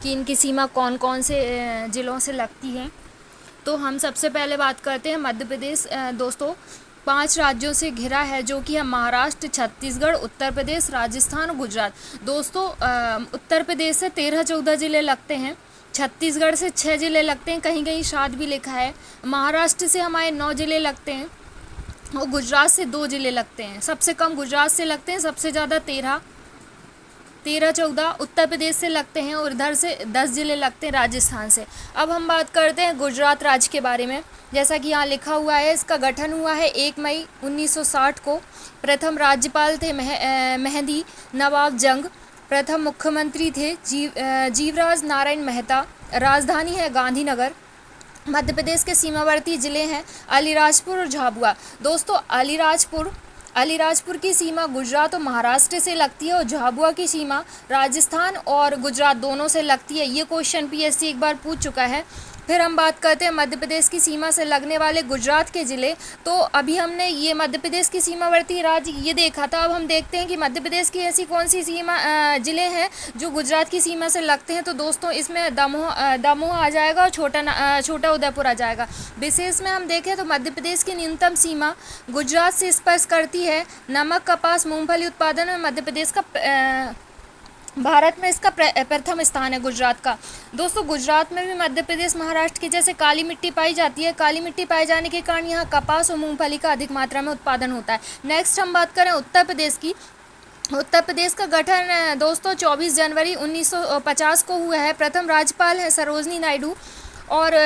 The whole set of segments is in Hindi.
कि इनकी सीमा कौन कौन से ज़िलों से लगती है। तो हम सबसे पहले बात करते हैं मध्य प्रदेश। दोस्तों 5 राज्यों से घिरा है, जो कि है महाराष्ट्र, छत्तीसगढ़, उत्तर प्रदेश, राजस्थान और गुजरात। दोस्तों उत्तर प्रदेश से 13-14 ज़िले लगते हैं, छत्तीसगढ़ से 6 ज़िले लगते हैं, कहीं कहीं 7 भी लिखा है। महाराष्ट्र से हमारे 9 ज़िले लगते हैं और गुजरात से 2 ज़िले लगते हैं। सबसे कम गुजरात से लगते हैं, सबसे ज़्यादा 13-14 उत्तर प्रदेश से लगते हैं और इधर से 10 ज़िले लगते हैं राजस्थान से। अब हम बात करते हैं गुजरात राज्य के बारे में। जैसा कि यहाँ लिखा हुआ है, इसका गठन हुआ है 1 मई 1960 को। प्रथम राज्यपाल थे मेहंदी नवाब जंग। प्रथम मुख्यमंत्री थे जीवराज नारायण मेहता। राजधानी है गांधीनगर। मध्य प्रदेश के सीमावर्ती ज़िले हैं अलीराजपुर और झाबुआ। दोस्तों अलीराजपुर की सीमा गुजरात और महाराष्ट्र से लगती है और झाबुआ की सीमा राजस्थान और गुजरात दोनों से लगती है। ये क्वेश्चन पीएससी एक बार पूछ चुका है। फिर हम बात करते हैं मध्य प्रदेश की सीमा से लगने वाले गुजरात के ज़िले। तो अभी हमने ये मध्य प्रदेश की सीमावर्ती राज्य ये देखा था। अब हम देखते हैं कि मध्य प्रदेश की ऐसी कौन सी ज़िले हैं जो गुजरात की सीमा से लगते हैं। तो दोस्तों इसमें दमोह आ जाएगा और छोटा उदयपुर आ जाएगा। विशेष में हम देखें तो मध्य प्रदेश की न्यूनतम सीमा गुजरात से स्पर्श करती है। नमक, कपास, मूंगफली उत्पादन में मध्य प्रदेश का भारत में इसका प्रथम स्थान है गुजरात का। दोस्तों गुजरात में भी मध्य प्रदेश महाराष्ट्र की जैसे काली मिट्टी पाई जाती है। काली मिट्टी पाए जाने के कारण यहाँ कपास और मूंगफली का अधिक मात्रा में उत्पादन होता है। नेक्स्ट हम बात करें उत्तर प्रदेश की। उत्तर प्रदेश का गठन दोस्तों 24 जनवरी 1950 को हुआ है। प्रथम राज्यपाल है सरोजनी नायडू और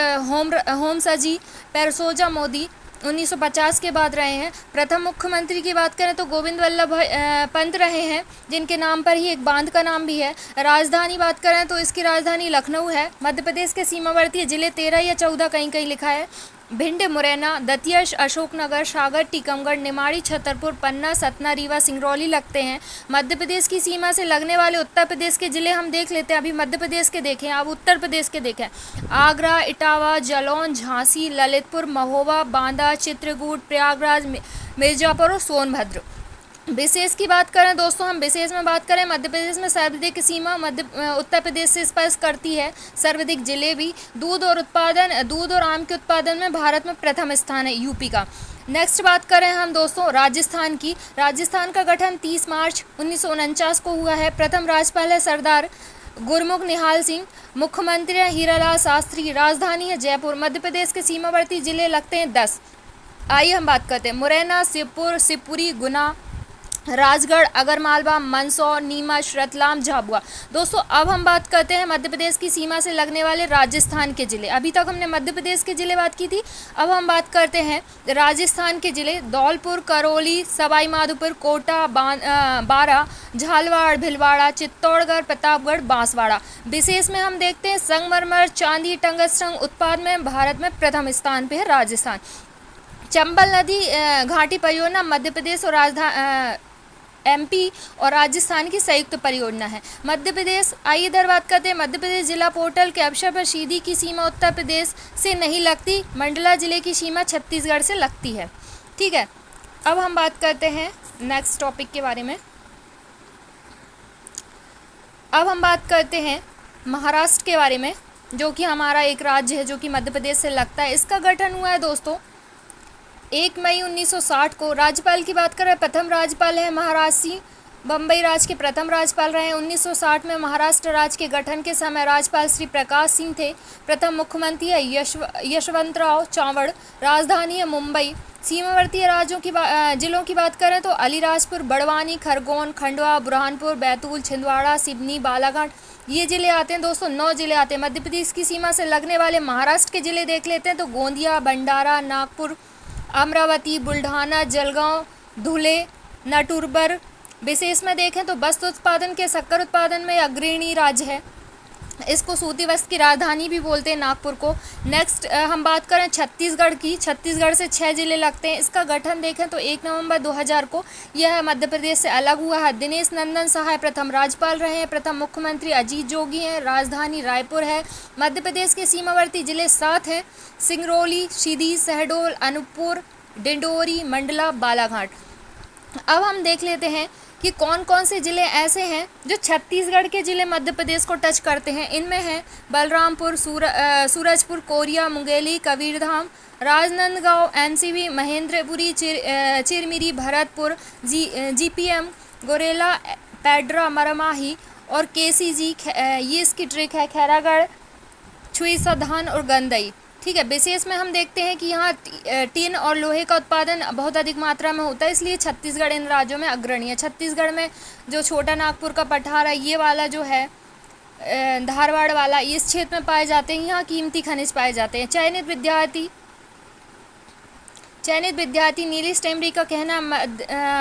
होम सजी पेरसोजा मोदी 1950 के बाद रहे हैं। प्रथम मुख्यमंत्री की बात करें तो गोविंद वल्लभ पंत रहे हैं, जिनके नाम पर ही एक बांध का नाम भी है। राजधानी बात करें तो इसकी राजधानी लखनऊ है। मध्य प्रदेश के सीमावर्ती जिले 13 या 14 कहीं कहीं लिखा है। भिंड, मुरैना, दतिया, अशोकनगर, सागर, टीकमगढ़, निमाड़ी, छतरपुर, पन्ना, सतना, रीवा, सिंगरौली लगते हैं। मध्य प्रदेश की सीमा से लगने वाले उत्तर प्रदेश के ज़िले हम देख लेते हैं। अभी मध्य प्रदेश के देखें, अब उत्तर प्रदेश के देखें। आगरा, इटावा, जालौन, झांसी, ललितपुर, महोबा, बांदा, चित्रकूट, प्रयागराज, मिर्ज़ापुर और सोनभद्र। विशेष की बात करें दोस्तों, हम विशेष में बात करें मध्य प्रदेश में सर्वाधिक सीमा उत्तर प्रदेश से स्पर्श करती है। सर्वाधिक जिले भी दूध और आम के उत्पादन में भारत में प्रथम स्थान है यूपी का। नेक्स्ट बात करें हम दोस्तों राजस्थान की। राजस्थान का गठन 30 मार्च 1949 को हुआ है। प्रथम राज्यपाल है सरदार गुरमुख निहाल सिंह। मुख्यमंत्री है हीरालाल शास्त्री। राजधानी है जयपुर। मध्य प्रदेश के सीमावर्ती जिले लगते हैं 10। आइए हम बात करते हैं मुरैना, शिवपुर, शिवपुरी, गुना, राजगढ़, अगरमालवा, मंदसौर, नीमच, रतलाम, झाबुआ। दोस्तों अब हम बात करते हैं मध्य प्रदेश की सीमा से लगने वाले राजस्थान के ज़िले। अभी तक हमने मध्य प्रदेश के ज़िले बात की थी, अब हम बात करते हैं राजस्थान के ज़िले। धौलपुर, करौली, सवाई माधोपुर, कोटा, बारा, झालवाड़, भीलवाड़ा, चित्तौड़गढ़, प्रतापगढ़, बांसवाड़ा। विशेष में हम देखते हैं संगमरमर, चांदी, टंगस्टन उत्पाद में भारत में प्रथम स्थान पर है राजस्थान। चंबल नदी घाटी परियोजना मध्य प्रदेश और एमपी और राजस्थान की संयुक्त परियोजना है। मध्य प्रदेश, आइए इधर बात करते हैं मध्य प्रदेश जिला पोर्टल के अवसर पर सीधी की सीमा उत्तर प्रदेश से नहीं लगती। मंडला जिले की सीमा छत्तीसगढ़ से लगती है। ठीक है, अब हम बात करते हैं नेक्स्ट टॉपिक के बारे में। अब हम बात करते हैं महाराष्ट्र के बारे में, जो कि हमारा एक राज्य है जो कि मध्य प्रदेश से लगता है। इसका गठन हुआ है दोस्तों 1 मई 1960 को। राज्यपाल की बात करें, प्रथम राज्यपाल है महाराज सिंह। बम्बई राज्य के प्रथम राज्यपाल रहे। 1960 में महाराष्ट्र राज्य के गठन के समय राज्यपाल श्री प्रकाश सिंह थे। प्रथम मुख्यमंत्री है यशवंतराव चावड़। राजधानी है मुंबई। सीमावर्ती राज्यों की जिलों की बात करें तो अलीराजपुर, बड़वानी, खरगोन, खंडवा, बुरहानपुर, बैतूल, छिंदवाड़ा, सिवनी, बालाघाट ये ज़िले आते हैं। दोस्तों 9 ज़िले आते हैं। मध्य प्रदेश की सीमा से लगने वाले महाराष्ट्र के ज़िले देख लेते हैं तो गोंदिया, भंडारा, नागपुर, अमरावती, बुल्ढाना, जलगांव, धुले, नटुरबर। विशेष में देखें तो वस्त्र उत्पादन के शक्कर उत्पादन में अग्रणी राज्य है। इसको सूती वस्त्र की राजधानी भी बोलते हैं नागपुर को। नेक्स्ट हम बात करें छत्तीसगढ़ की। छत्तीसगढ़ से 6 ज़िले लगते हैं। इसका गठन देखें तो 1 नवंबर 2000 को यह मध्य प्रदेश से अलग हुआ है। दिनेश नंदन सहाय प्रथम राज्यपाल रहे हैं। प्रथम मुख्यमंत्री अजीत जोगी हैं। राजधानी रायपुर है। मध्य प्रदेश के सीमावर्ती जिले 7 हैं: सिंगरौली, सीधी, शहडोल, अनूपपुर, डिंडोरी, मंडला, बालाघाट। अब हम देख लेते हैं कि कौन कौन से ज़िले ऐसे हैं जो छत्तीसगढ़ के ज़िले मध्य प्रदेश को टच करते हैं। इनमें हैं बलरामपुर, सूरजपुर, कोरिया, मुंगेली, कबीरधाम, राजनांदगांव, एमसीबी, महेंद्रपुरी, चिरमिरी, भरतपुर, जीपीएम, गोरेला, पेड्रा, मरमाही और केसीजी। ये इसकी ट्रिक है। खैरागढ़, छुईसधान और गंदई। ठीक है, विशेष में हम देखते हैं कि यहाँ टिन और लोहे का उत्पादन बहुत अधिक मात्रा में होता है, इसलिए छत्तीसगढ़ इन राज्यों में अग्रणी है। छत्तीसगढ़ में जो छोटा नागपुर का पठार है, ये वाला जो है धारवाड़ वाला, इस क्षेत्र में पाए जाते हैं। यहाँ कीमती खनिज पाए जाते हैं। चयनित विद्यार्थी नीलेश टेमरी का कहना,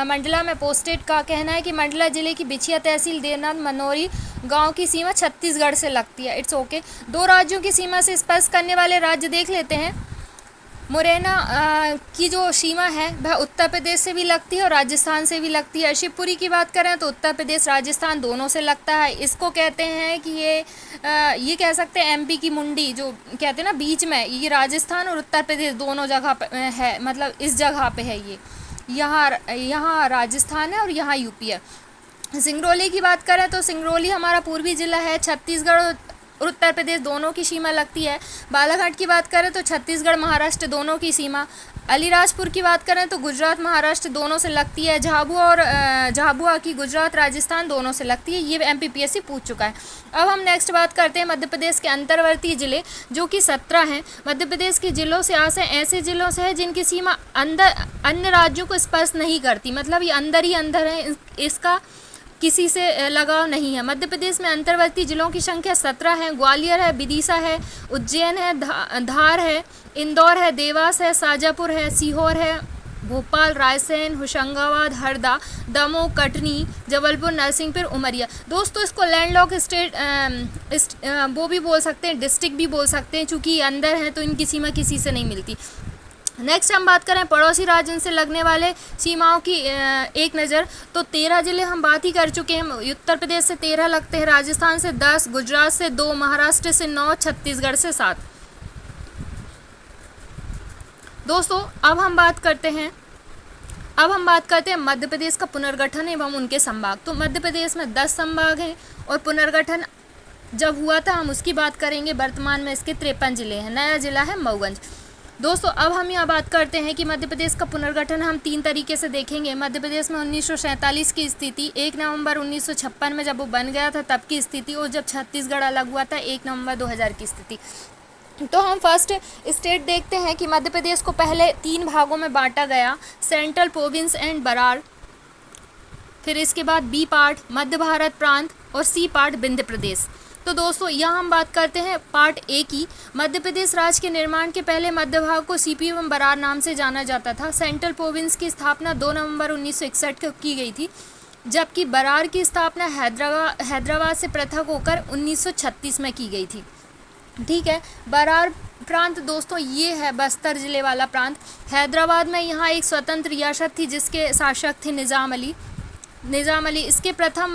मंडला में पोस्टेड का कहना है कि मंडला जिले की बिछिया तहसील देवनाथ मनोरी गांव की सीमा छत्तीसगढ़ से लगती है। It's okay. दो राज्यों की सीमा से स्पर्श करने वाले राज्य देख लेते हैं। मुरैना की जो सीमा है वह उत्तर प्रदेश से भी लगती है और राजस्थान से भी लगती है। शिवपुरी की बात करें तो उत्तर प्रदेश राजस्थान दोनों से लगता है। इसको कहते हैं कि ये कह सकते हैं एमपी की मुंडी, जो कहते हैं ना बीच में, ये राजस्थान और उत्तर प्रदेश दोनों जगह पे है, मतलब इस जगह पे है। ये यहाँ राजस्थान है और यहाँ यूपी है। सिंगरौली की बात करें तो सिंगरौली हमारा पूर्वी जिला है। छत्तीसगढ़ और उत्तर प्रदेश दोनों की सीमा लगती है। बालाघाट की बात करें तो छत्तीसगढ़ महाराष्ट्र दोनों की सीमा। अलीराजपुर की बात करें तो गुजरात महाराष्ट्र दोनों से लगती है। झाबुआ की गुजरात राजस्थान दोनों से लगती है। ये MPPSC पूछ चुका है। अब हम नेक्स्ट बात करते हैं मध्य प्रदेश के अंतर्वर्ती जिले, जो कि 17 हैं। मध्य प्रदेश के जिलों से ऐसे जिलों से है जिनकी सीमा अन्य राज्यों को स्पर्श नहीं करती, मतलब ये अंदर ही अंदर है, इसका किसी से लगाव नहीं है। मध्य प्रदेश में अंतर्वर्ती जिलों की संख्या 17 है। ग्वालियर है, विदिशा है, उज्जैन है, धार है, इंदौर है, देवास है, शाजापुर है, सीहोर है, भोपाल, रायसेन, होशंगाबाद, हरदा, दमोह, कटनी, जबलपुर, नरसिंहपुर, उमरिया। दोस्तों इसको लैंडलॉक स्टेट वो भी बोल सकते हैं, डिस्ट्रिक्ट भी बोल सकते हैं, चूँकि ये अंदर है तो इनकी सीमा किसी से नहीं मिलती। नेक्स्ट हम बात करें पड़ोसी राज्यों से लगने वाले सीमाओं की एक नज़र, तो 13 ज़िले हम बात ही कर चुके हैं। उत्तर प्रदेश से 13 लगते हैं, राजस्थान से 10, गुजरात से 2, महाराष्ट्र से 9, छत्तीसगढ़ से 7। दोस्तों अब हम बात करते हैं मध्य प्रदेश का पुनर्गठन एवं उनके संभाग। तो मध्य प्रदेश में 10 संभाग हैं और पुनर्गठन जब हुआ था हम उसकी बात करेंगे। वर्तमान में इसके 53 ज़िले हैं। नया ज़िला है मऊगंज। दोस्तों अब हम यहाँ बात करते हैं कि मध्य प्रदेश का पुनर्गठन हम 3 तरीके से देखेंगे। मध्य प्रदेश में 1947 की स्थिति, 1 नवंबर 1956 में जब वो बन गया था तब की स्थिति, और जब छत्तीसगढ़ अलग हुआ था 1 नवंबर 2000 की स्थिति। तो हम फर्स्ट स्टेट देखते हैं कि मध्य प्रदेश को पहले 3 भागों में बांटा गया, सेंट्रल प्रोविंस एंड बरार, फिर इसके बाद बी पार्ट मध्य भारत प्रांत और सी पार्ट विंध्य प्रदेश। तो दोस्तों यहाँ हम बात करते हैं पार्ट ए की। मध्य प्रदेश राज्य के निर्माण के पहले मध्य भाग को सीपी एवं बरार नाम से जाना जाता था। सेंट्रल प्रोविंस की स्थापना 2 नवंबर 1961 को की गई थी, जबकि बरार की स्थापना हैदराबाद से पृथक होकर 1936 में की गई थी। ठीक है, बरार प्रांत दोस्तों ये है बस्तर जिले वाला प्रांत। हैदराबाद में यहाँ एक स्वतंत्र रियासत थी जिसके शासक थे निज़ाम अली। इसके प्रथम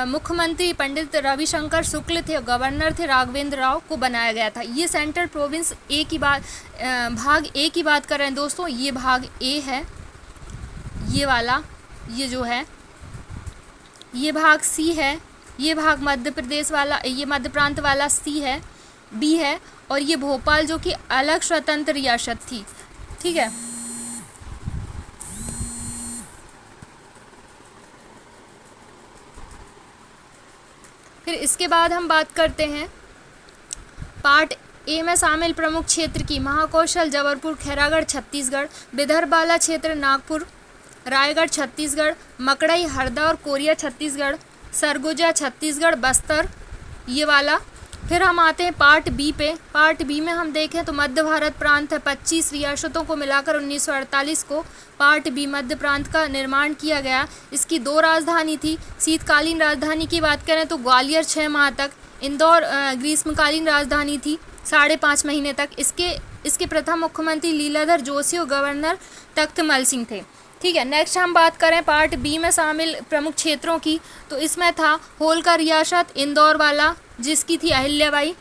मुख्यमंत्री पंडित रविशंकर शुक्ल थे, गवर्नर थे राघवेंद्र राव को बनाया गया था। ये सेंट्रल प्रोविंस भाग ए की बात कर रहे हैं दोस्तों, ये भाग ए है, ये वाला, ये जो है ये भाग सी है, ये भाग मध्य प्रदेश वाला, ये मध्य प्रांत वाला सी है, बी है, और ये भोपाल जो कि अलग स्वतंत्र रियासत थी। ठीक है, फिर इसके बाद हम बात करते हैं पार्ट ए में शामिल प्रमुख क्षेत्र की। महाकौशल जबलपुर, खैरागढ़ छत्तीसगढ़, विदर्भ क्षेत्र नागपुर, रायगढ़ छत्तीसगढ़, मकड़ई, हरदा और कोरिया छत्तीसगढ़, सरगुजा छत्तीसगढ़, बस्तर ये वाला। फिर हम आते हैं पार्ट बी पे। पार्ट बी में हम देखें तो मध्य भारत प्रांत है। 25 रियासतों को मिलाकर 1948 को पार्ट बी मध्य प्रांत का निर्माण किया गया। इसकी 2 राजधानी थी। शीतकालीन राजधानी की बात करें तो ग्वालियर 6 माह तक, इंदौर ग्रीष्मकालीन राजधानी थी 5.5 महीने तक। इसके प्रथम मुख्यमंत्री लीलाधर जोशी और गवर्नर तख्तमल सिंह थे। ठीक है, नेक्स्ट हम बात करें पार्ट बी में शामिल प्रमुख क्षेत्रों की, तो इसमें था होलकर रियासत इंदौर वाला जिसकी थी अहिल्याबाई,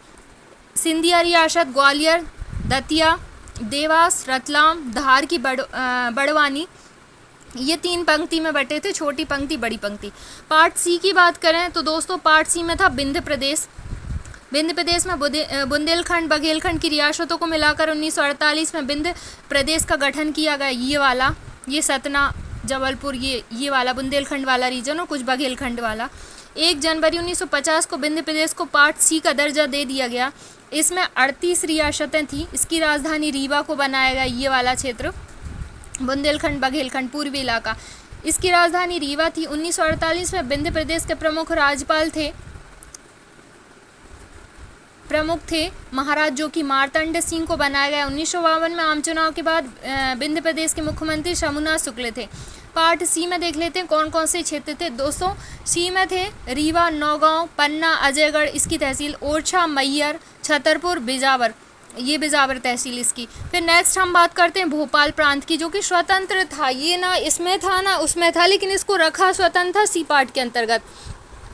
सिंधिया रियासत ग्वालियर, दतिया, देवास, रतलाम, धार की बड़वानी, ये 3 पंक्ति में बटे थे, छोटी पंक्ति बड़ी पंक्ति। पार्ट सी की बात करें तो दोस्तों पार्ट सी में था विंध्य प्रदेश। विंध्य प्रदेश में बुंदेलखंड बघेलखंड की रियासतों को मिलाकर 1948 में विंध्य प्रदेश का गठन किया गया। ये वाला, ये सतना जबलपुर, ये वाला बुंदेलखंड वाला रीजन और कुछ बघेलखंड वाला। 1 जनवरी 1950 को विंध्य प्रदेश को पार्ट सी का दर्जा दे दिया गया। इसमें 38 रियासतें थी। इसकी राजधानी रीवा को बनाया गया। ये वाला क्षेत्र बुंदेलखंड बघेलखंड पूर्वी इलाका, इसकी राजधानी रीवा थी। 1948 में विंध्य प्रदेश के प्रमुख थे महाराज जो कि मार्तंड सिंह को बनाया गया। 1952 में आम चुनाव के बाद विंध्य प्रदेश के मुख्यमंत्री शंभुनाथ शुक्ल थे। पार्ट सी में देख लेते हैं कौन कौन से क्षेत्र थे दोस्तों। सी में थे रीवा, नौगांव, पन्ना, अजयगढ़ इसकी तहसील, ओरछा, मैहर, छतरपुर, बिजावर, ये बिजावर तहसील इसकी। फिर नेक्स्ट हम बात करते हैं भोपाल प्रांत की, जो कि स्वतंत्र था। ये ना इसमें था ना उसमें था, लेकिन इसको रखा स्वतंत्र था सी पार्ट के अंतर्गत,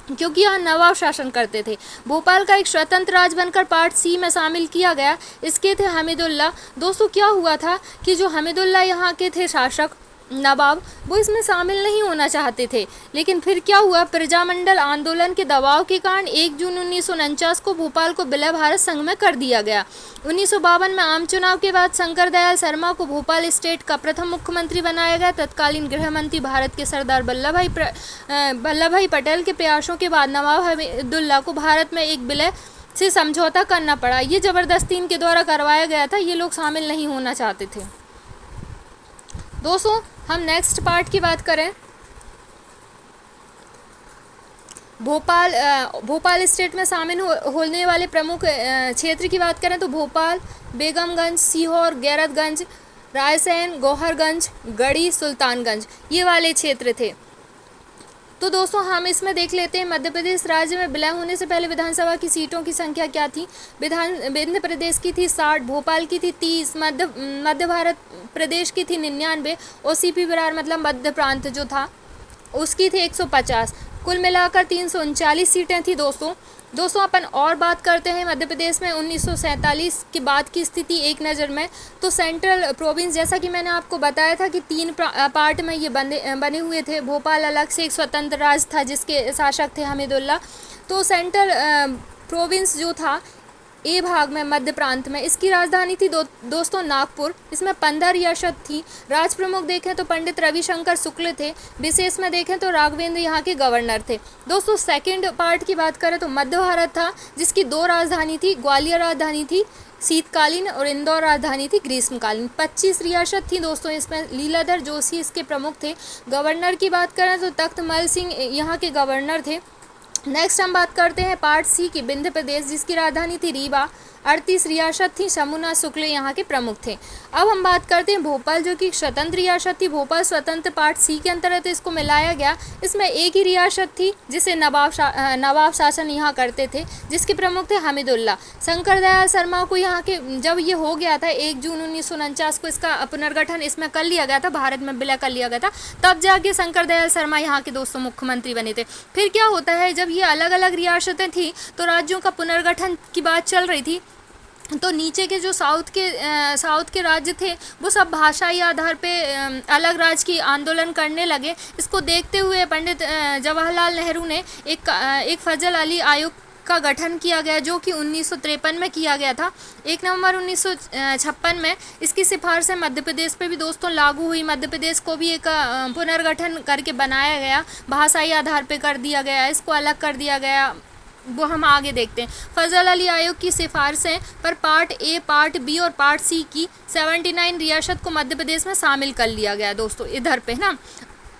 क्योंकि यहाँ नवाब शासन करते थे। भोपाल का एक स्वतंत्र राज्य बनकर पार्ट सी में शामिल किया गया। इसके थे हमीदुल्ला। दोस्तों क्या हुआ था कि जो हमीदुल्ला यहाँ के थे शासक नवाब, वो इसमें शामिल नहीं होना चाहते थे, लेकिन फिर क्या हुआ, प्रजामंडल आंदोलन के दबाव के कारण 1 जून 1949 को भोपाल को विलय भारत संघ में कर दिया गया। 1952 में आम चुनाव के बाद शंकर दयाल शर्मा को भोपाल स्टेट का प्रथम मुख्यमंत्री बनाया गया। तत्कालीन गृह मंत्री भारत के सरदार वल्लभ भाई पटेल के प्रयासों के बाद नवाब हमीदुल्ला को भारत में एक विलय से समझौता करना पड़ा। ये जबरदस्ती इनके द्वारा करवाया गया था। ये लोग शामिल नहीं होना चाहते थे। दोस्तों हम नेक्स्ट पार्ट की बात करें, भोपाल स्टेट में शामिल होने वाले प्रमुख क्षेत्र की बात करें तो भोपाल, बेगमगंज, सीहोर, गैरतगंज, रायसेन, गौहरगंज, गढ़ी, सुल्तानगंज, ये वाले क्षेत्र थे। तो दोस्तों हम इसमें देख लेते हैं मध्य प्रदेश राज्य में विलय होने से पहले विधानसभा की सीटों की संख्या क्या थी। विंध्य प्रदेश की थी 60, भोपाल की थी 30, मध्य भारत प्रदेश की थी 99 और सीपी बिहार मतलब मध्य प्रांत जो था उसकी थी 150। कुल मिलाकर 339 सीटें थी दोस्तों अपन और बात करते हैं मध्य प्रदेश में 1947 के बाद की स्थिति एक नज़र में। तो सेंट्रल प्रोविंस, जैसा कि मैंने आपको बताया था कि 3 पार्ट में ये बने हुए थे। भोपाल अलग से एक स्वतंत्र राज्य था जिसके शासक थे हमीदुल्ला। तो सेंट्रल प्रोविंस जो था ए भाग में मध्य प्रांत में, इसकी राजधानी थी दोस्तों नागपुर। इसमें 15 रियासत थी। राज प्रमुख देखें तो पंडित रविशंकर शुक्ल थे। विशेष में देखें तो राघवेंद्र यहाँ के गवर्नर थे। दोस्तों सेकंड पार्ट की बात करें तो मध्य भारत था, जिसकी 2 राजधानी थी। ग्वालियर राजधानी थी शीतकालीन और इंदौर राजधानी थी ग्रीष्मकालीन। 25 रियासत थी दोस्तों। इसमें लीलाधर जोशी इसके प्रमुख थे। गवर्नर की बात करें तो तख्तमल सिंह यहाँ के गवर्नर थे। नेक्स्ट हम बात करते हैं पार्ट सी की, विंध्य प्रदेश जिसकी राजधानी थी रीवा। 38 रियासत थी। शंभुनाथ शुक्ल यहाँ के प्रमुख थे। अब हम बात करते हैं भोपाल, जो कि स्वतंत्र रियासत थी। भोपाल स्वतंत्र पार्ट सी के अंतर्गत इसको मिलाया गया। इसमें एक ही रियासत थी जिसे नवाब शासन यहाँ करते थे, जिसके प्रमुख थे हमीदुल्ला। शंकर दयाल शर्मा को यहाँ के जब ये हो गया था 1 जून 1949 को इसका पुनर्गठन इसमें कर लिया गया था, भारत में विलय कर लिया गया था, तब जाके शंकर दयाल शर्मा यहाँ के दोस्तों मुख्यमंत्री बने थे। फिर क्या होता है, जब ये अलग अलग रियासतें थी तो राज्यों का पुनर्गठन की बात चल रही थी, तो नीचे के जो साउथ के राज्य थे वो सब भाषाई आधार पे अलग राज्य की आंदोलन करने लगे। इसको देखते हुए पंडित जवाहरलाल नेहरू ने एक फजल अली आयोग का गठन किया गया, जो कि 1953 में किया गया था। 1 नवंबर 1956 में इसकी सिफारिशें मध्य प्रदेश पे भी दोस्तों लागू हुई। मध्य प्रदेश को भी एक पुनर्गठन करके बनाया गया, भाषाई आधार पे कर दिया गया, इसको अलग कर दिया गया, वो हम आगे देखते हैं। फजल अली आयोग की सिफारिशें पर पार्ट ए, पार्ट बी और पार्ट सी की 79 रियासत को मध्य प्रदेश में शामिल कर लिया गया दोस्तों, इधर पे ना,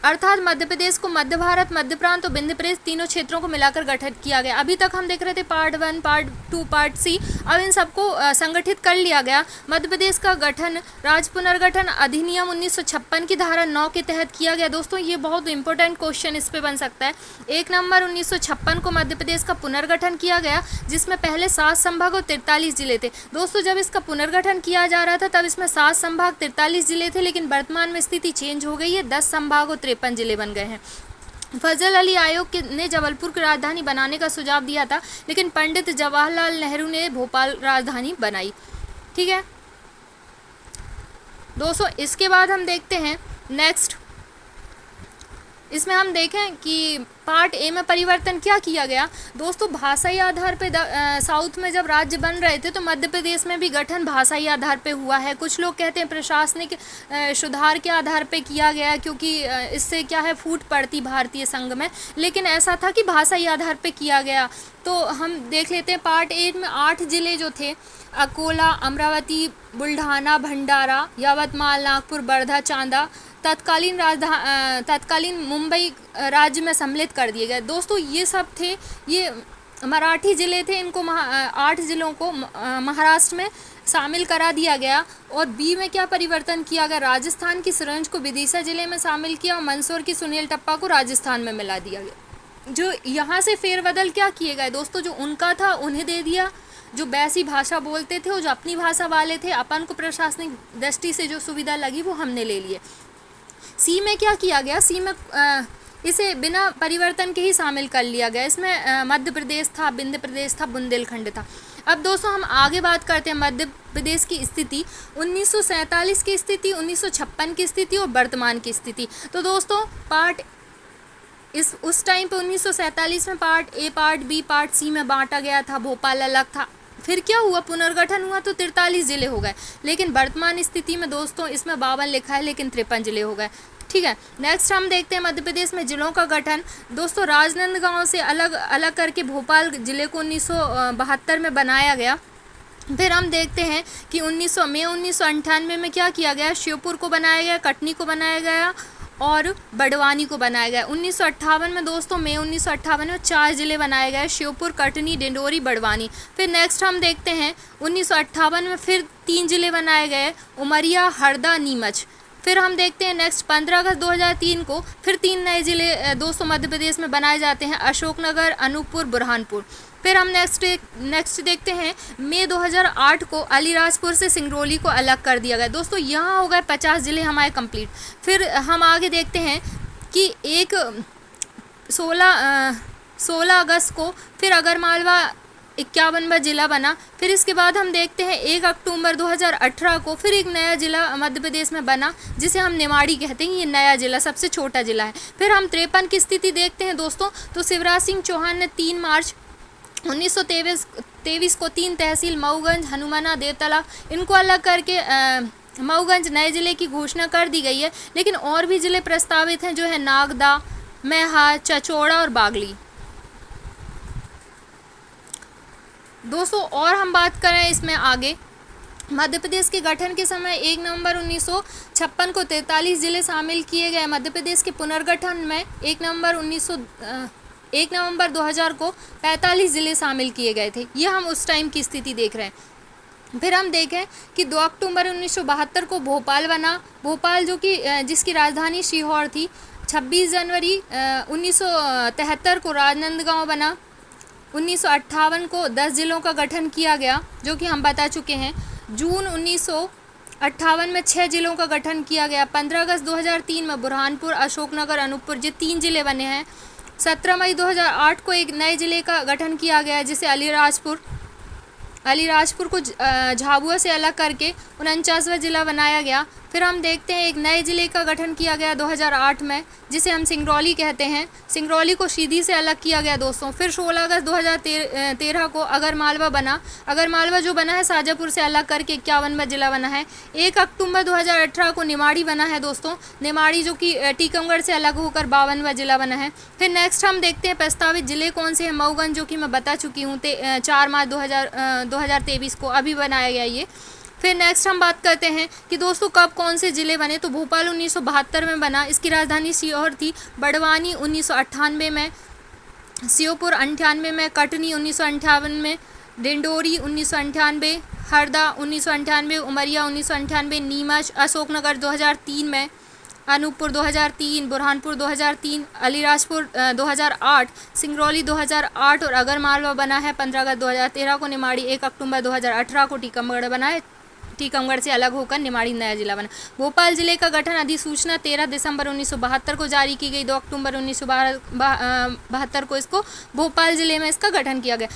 अर्थात मध्य प्रदेश को मध्य भारत, मध्य प्रांत और विंध्य प्रदेश तीनों क्षेत्रों को मिलाकर गठित किया गया। अभी तक हम देख रहे थे पार्ट 1, पार्ट 2, पार्ट सी। अब इन सबको संगठित कर लिया गया। मध्य प्रदेश का गठन राज्य पुनर्गठन अधिनियम 1956 की धारा 9 के तहत किया गया। दोस्तों ये बहुत इंपॉर्टेंट क्वेश्चन इस पे बन सकता है। 1 नवंबर 1956 को मध्य प्रदेश का पुनर्गठन किया गया, जिसमें पहले 7 संभाग और 43 जिले थे। दोस्तों जब इसका पुनर्गठन किया जा रहा था तब इसमें 7 संभाग 43 जिले थे, लेकिन वर्तमान में स्थिति चेंज हो गई है, 10 संभाग और 53 जिले बन गए हैं। फजल अली आयोग ने जबलपुर की राजधानी बनाने का सुझाव दिया था, लेकिन पंडित जवाहरलाल नेहरू ने भोपाल राजधानी बनाई। ठीक है दोस्तों, इसके बाद हम देखते हैं नेक्स्ट इसमें हम देखें कि पार्ट ए में परिवर्तन क्या किया गया दोस्तों, भाषाई आधार पे साउथ में जब राज्य बन रहे थे तो मध्य प्रदेश में भी गठन भाषाई आधार पे हुआ है। कुछ लोग कहते हैं प्रशासनिक सुधार के आधार पे किया गया, क्योंकि इससे क्या है फूट पड़ती भारतीय संघ में, लेकिन ऐसा था कि भाषाई आधार पे किया गया। तो हम देख लेते हैं पार्ट ए में 8 जिले जो थे, अकोला, अमरावती, बुल्ढाना, भंडारा, यवतमाल, नागपुर, वर्धा, चांदा तत्कालीन मुंबई राज्य में सम्मिलित कर दिए गए। दोस्तों ये सब थे, ये मराठी ज़िले थे, इनको 8 ज़िलों को महाराष्ट्र में शामिल करा दिया गया। और बी में क्या परिवर्तन किया गया, राजस्थान की सिरंज को विदिशा ज़िले में शामिल किया और मंदसौर की सुनील टप्पा को राजस्थान में मिला दिया गया। जो यहाँ से फेरबदल क्या किए गए दोस्तों, जो उनका था उन्हें दे दिया, जो बैसी भाषा बोलते थे और जो अपनी भाषा वाले थे, अपन को प्रशासनिक दृष्टि से जो सुविधा लगी वो हमने ले लिए। सी में क्या किया गया, सी में इसे बिना परिवर्तन के ही शामिल कर लिया गया। इसमें मध्य प्रदेश था, विंध्य प्रदेश था, बुंदेलखंड था। अब दोस्तों हम आगे बात करते हैं मध्य प्रदेश की स्थिति, 1947 की स्थिति, 1956 की स्थिति और वर्तमान की स्थिति। तो दोस्तों पार्ट उस टाइम पे 1947 में part A, part B, part C में बांटा गया था, भोपाल अलग था। फिर क्या हुआ, पुनर्गठन हुआ तो 43 जिले हो गए। लेकिन वर्तमान स्थिति में दोस्तों इसमें 52 लिखा है, लेकिन 53 जिले हो गए। ठीक है, नेक्स्ट हम देखते हैं मध्य प्रदेश में जिलों का गठन। दोस्तों राजनांदगांव से अलग अलग करके भोपाल जिले को 1972 में बनाया गया। फिर हम देखते हैं कि 1998 में क्या किया गया, श्योपुर को बनाया गया, कटनी को बनाया गया और बड़वानी को बनाया गया। 1958 में दोस्तों मई 1958 में 4 जिले बनाए गए, श्योपुर, कटनी, डिंडोरी, बड़वानी। फिर नेक्स्ट हम देखते हैं 1958 में फिर 3 जिले बनाए गए, उमरिया, हरदा, नीमच। फिर हम देखते हैं नेक्स्ट 15 अगस्त 2003 को फिर 3 नए जिले दोस्तों मध्य प्रदेश में बनाए जाते हैं, अशोकनगर, अनूपपुर, बुरहानपुर। फिर हम नेक्स्ट देखते हैं मई 2008 को अलीराजपुर से सिंगरौली को अलग कर दिया गया। दोस्तों यहाँ हो गए 50 ज़िले हमारे कंप्लीट। फिर हम आगे देखते हैं कि 16 अगस्त को फिर आगरमालवा 51वां जिला बना। फिर इसके बाद हम देखते हैं 1 अक्टूबर 2018 को फिर एक नया जिला मध्य प्रदेश में बना, जिसे हम निमाड़ी कहते हैं। ये नया जिला सबसे छोटा जिला है। फिर हम 53 की स्थिति देखते हैं दोस्तों, तो शिवराज सिंह चौहान ने 3 मार्च 1923 को 3 तहसील मऊगंज, हनुमाना, देवतला इनको अलग करके मऊगंज नए जिले की घोषणा कर दी गई है। लेकिन और भी जिले प्रस्तावित हैं, जो है नागदा, मैहा, चचौड़ा और बागली। दोस्तों और हम बात करें इसमें आगे, मध्य प्रदेश के गठन के समय 1 नवंबर 1956 को 43 जिले शामिल किए गए। मध्य प्रदेश के पुनर्गठन में 1 नवंबर 2000 को 45 ज़िले शामिल किए गए थे। ये हम उस टाइम की स्थिति देख रहे हैं। फिर हम देखें कि 2 अक्टूबर 1972 को भोपाल बना। भोपाल जो कि जिसकी राजधानी सीहोर थी। 26 जनवरी 1973 को राजनांदगांव बना। 1958 को 10 जिलों का गठन किया गया, जो कि हम बता चुके हैं। जून 1958 में 6 जिलों का गठन किया गया। 15 अगस्त 2003 में बुरहानपुर, अशोकनगर, अनूपपुर ये 3 जिले बने हैं। 17 मई 2008 को एक नए जिले का गठन किया गया, जिसे अलीराजपुर को झाबुआ से अलग करके 49वां जिला बनाया गया। फिर हम देखते हैं एक नए ज़िले का गठन किया गया 2008 में, जिसे हम सिंगरौली कहते हैं। सिंगरौली को सीधी से अलग किया गया दोस्तों। फिर 16 अगस्त 2013 को आगरमालवा बना। आगरमालवा जो बना है शाजापुर से अलग करके 51वां जिला बना है। 1 अक्टूबर 2018 को निमाड़ी बना है दोस्तों। निमाड़ी जो कि टीकमगढ़ से अलग होकर 52वां जिला बना है। फिर नेक्स्ट हम देखते हैं प्रस्तावित ज़िले कौन से हैं। मऊगंज जो कि मैं बता चुकी हूँ 4 मार्च 2023 को अभी बनाया गया ये। फिर नेक्स्ट हम बात करते हैं कि दोस्तों कब कौन से ज़िले बने। तो भोपाल 1972 में बना, इसकी राजधानी सीहोर थी। बड़वानी 1998 में, श्योपुर 98 में, कटनी 1958 में, डिंडोरी 1998, हरदा 1998, उमरिया 1998, नीमच, अशोकनगर 2003 में, अनूपपुर 2003, बुरहानपुर 2003, अलीराजपुर 2008, सिंगरौली 2008 और आगरमालवा बना है 15 अगस्त 2013 को। निमाड़ी 1 अक्टूबर 2018 को टीकमगढ़ बना है। टीकमगढ़ से अलग होकर निमाड़ी नया जिला बना। भोपाल जिले का गठन अधिसूचना 13 दिसंबर 1972 को जारी की गई। 2 अक्टूबर 1972 को इसको भोपाल जिले में इसका गठन किया गया।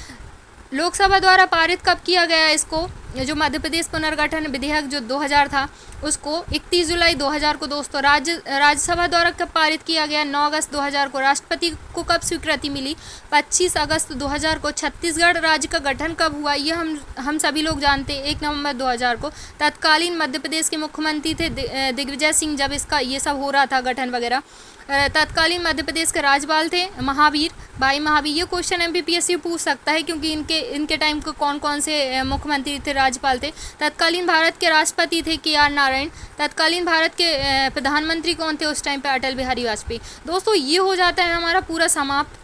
लोकसभा द्वारा पारित कब किया गया इसको, जो मध्य प्रदेश पुनर्गठन विधेयक जो 2000 था उसको 31 जुलाई 2000 को दोस्तों राज्यसभा द्वारा कब पारित किया गया? 9 अगस्त 2000 को। राष्ट्रपति को कब स्वीकृति मिली? 25 अगस्त 2000 को। छत्तीसगढ़ राज्य का गठन कब हुआ? ये हम सभी लोग जानते हैं, 1 नवंबर 2000 को। तत्कालीन मध्य प्रदेश के मुख्यमंत्री थे दिग्विजय सिंह, जब इसका ये सब हो रहा था गठन वगैरह। तत्कालीन मध्य प्रदेश के राज्यपाल थे महावीर, भाई महावीर। ये क्वेश्चन MPPSC पूछ सकता है क्योंकि इनके टाइम को कौन कौन से मुख्यमंत्री थे, राज्यपाल थे। तत्कालीन भारत के राष्ट्रपति थे KR नारायण। तत्कालीन भारत के प्रधानमंत्री कौन थे उस टाइम पे? अटल बिहारी वाजपेयी। दोस्तों ये हो जाता है हमारा पूरा समाप्त।